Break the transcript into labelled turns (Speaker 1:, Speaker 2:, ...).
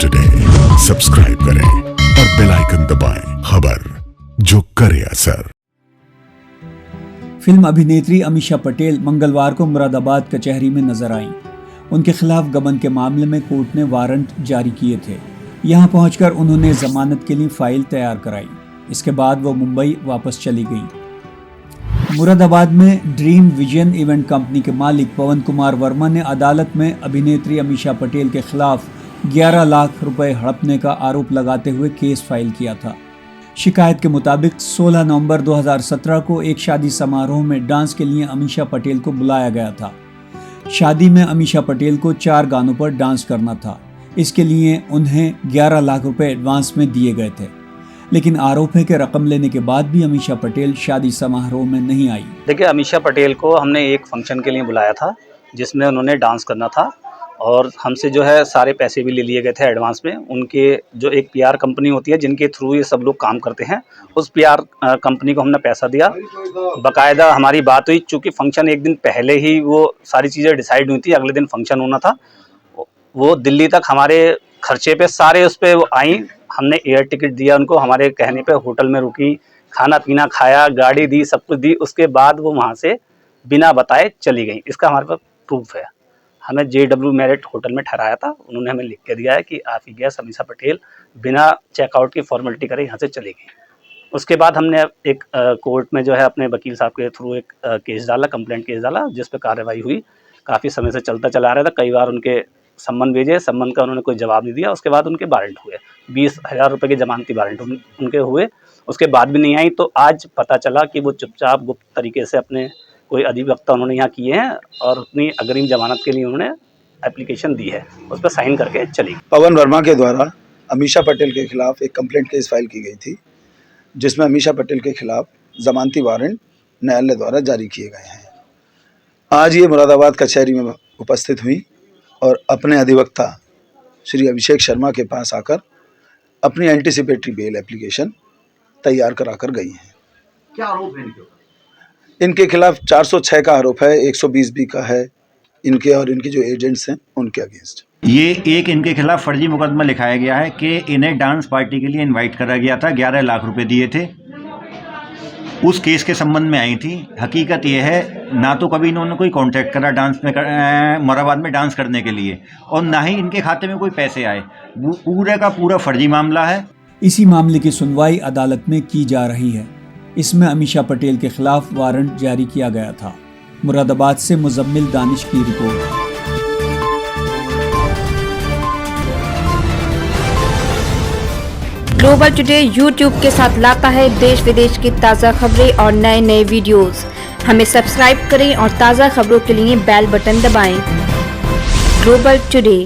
Speaker 1: Today subscribe करें और bell icon दबाएं। खबर जो करे असर।
Speaker 2: फिल्म अभिनेत्री अमीषा पटेल मंगलवार को मुरादाबाद कचहरी में नजर आईं। उनके खिलाफ गबन के मामले में कोर्ट ने वारंट जारी किए थे। यहां पहुंचकर उन्होंने जमानत के लिए फाइल तैयार कराई। इसके बाद वो मुंबई वापस चली गई। मुरादाबाद में ड्रीम विजन इवेंट कंपनी के मालिक पवन कुमार वर्मा ने अदालत में अभिनेत्री अमीषा पटेल के खिलाफ 11 लाख रुपए हड़पने का आरोप लगाते हुए केस फाइल किया था। शिकायत के मुताबिक 16 नवंबर 2017 को एक शादी समारोह में डांस के लिए अमीषा पटेल को बुलाया गया था। शादी में अमीषा पटेल को 4 गानों पर डांस करना था। इसके लिए उन्हें 11 लाख रुपए एडवांस में दिए गए थे, लेकिन आरोप है कि रकम लेने के बाद भी अमीषा पटेल शादी समारोह में नहीं आई।
Speaker 3: देखिए, अमीषा पटेल को हमने एक फंक्शन के लिए बुलाया था जिसमें उन्होंने डांस करना था और हमसे जो है सारे पैसे भी ले लिए गए थे एडवांस में। उनके जो एक पीआर कंपनी होती है जिनके थ्रू ये सब लोग काम करते हैं, उस पीआर कंपनी को हमने पैसा दिया। बाकायदा हमारी बात हुई, चूँकि फंक्शन एक दिन पहले ही वो सारी चीज़ें डिसाइड हुई थी, अगले दिन फंक्शन होना था। वो दिल्ली तक हमारे खर्चे पे सारे उस पर आई। हमने एयर टिकट दिया उनको, हमारे कहने पे होटल में रुकी, खाना पीना खाया, गाड़ी दी, सब कुछ दी। उसके बाद वो वहाँ से बिना बताए चली गई। इसका हमारे पास प्रूफ है। हमें JW मैरिट होटल में ठहराया था, उन्होंने हमें लिख के दिया है कि आप ही गेस्ट अमीषा पटेल बिना चेकआउट की फॉर्मेलिटी करे यहाँ से चली गई। उसके बाद हमने एक कोर्ट में जो है अपने वकील साहब के थ्रू एक केस डाला, कंप्लेंट केस डाला, जिस पर कार्रवाई हुई। काफ़ी समय से चलता चला आ रहा था। कई बार उनके सम्मन भेजे, सम्मन का उन्होंने कोई जवाब नहीं दिया। उसके बाद उनके वारंट हुए, 20,000 रुपये के जमानती वारंट उनके हुए। उसके बाद भी नहीं आई, तो आज पता चला कि वो चुपचाप गुप्त तरीके से अपने कोई अधिवक्ता उन्होंने यहाँ किए हैं और अपनी अग्रिम जमानत के लिए उन्होंने एप्लीकेशन दी है, उस पर साइन करके चली।
Speaker 4: पवन वर्मा के द्वारा अमीषा पटेल के खिलाफ एक कंप्लेंट केस फाइल की गई थी, जिसमें अमीषा पटेल के खिलाफ जमानती वारंट न्यायालय द्वारा जारी किए गए हैं। आज ये मुरादाबाद कचहरी में उपस्थित हुई और अपने अधिवक्ता श्री अभिषेक शर्मा के पास आकर अपनी एंटीसिपेटरी बेल एप्लीकेशन तैयार कराकर गई हैं।
Speaker 5: क्या आरोप है इनके ऊपर?
Speaker 4: इनके खिलाफ 406 का आरोप है, 120B का है इनके और इनके जो एजेंट्स हैं उनके अगेंस्ट।
Speaker 6: ये एक इनके खिलाफ फर्जी मुकदमा लिखाया गया है कि इन्हें डांस पार्टी के लिए इनवाइट करा गया था, 11 लाख रुपए दिए थे। उस केस के संबंध में आई थी। हकीकत यह है, ना तो कभी इन्होंने कोई कांटेक्ट करा डांस में मुरादाबाद में डांस करने के लिए, और ना ही इनके खाते में कोई पैसे आए। पूरे का पूरा फर्जी मामला है।
Speaker 2: इसी मामले की सुनवाई अदालत में की जा रही है। इसमें अमीषा पटेल के खिलाफ वारंट जारी किया गया था। मुरादाबाद से मुजम्मिल दानिश की रिपोर्ट।
Speaker 7: ग्लोबल टुडे YouTube के साथ लाता है देश विदेश की ताज़ा खबरें और नए नए वीडियोस। हमें सब्सक्राइब करें और ताज़ा खबरों के लिए बेल बटन दबाएं। Global today.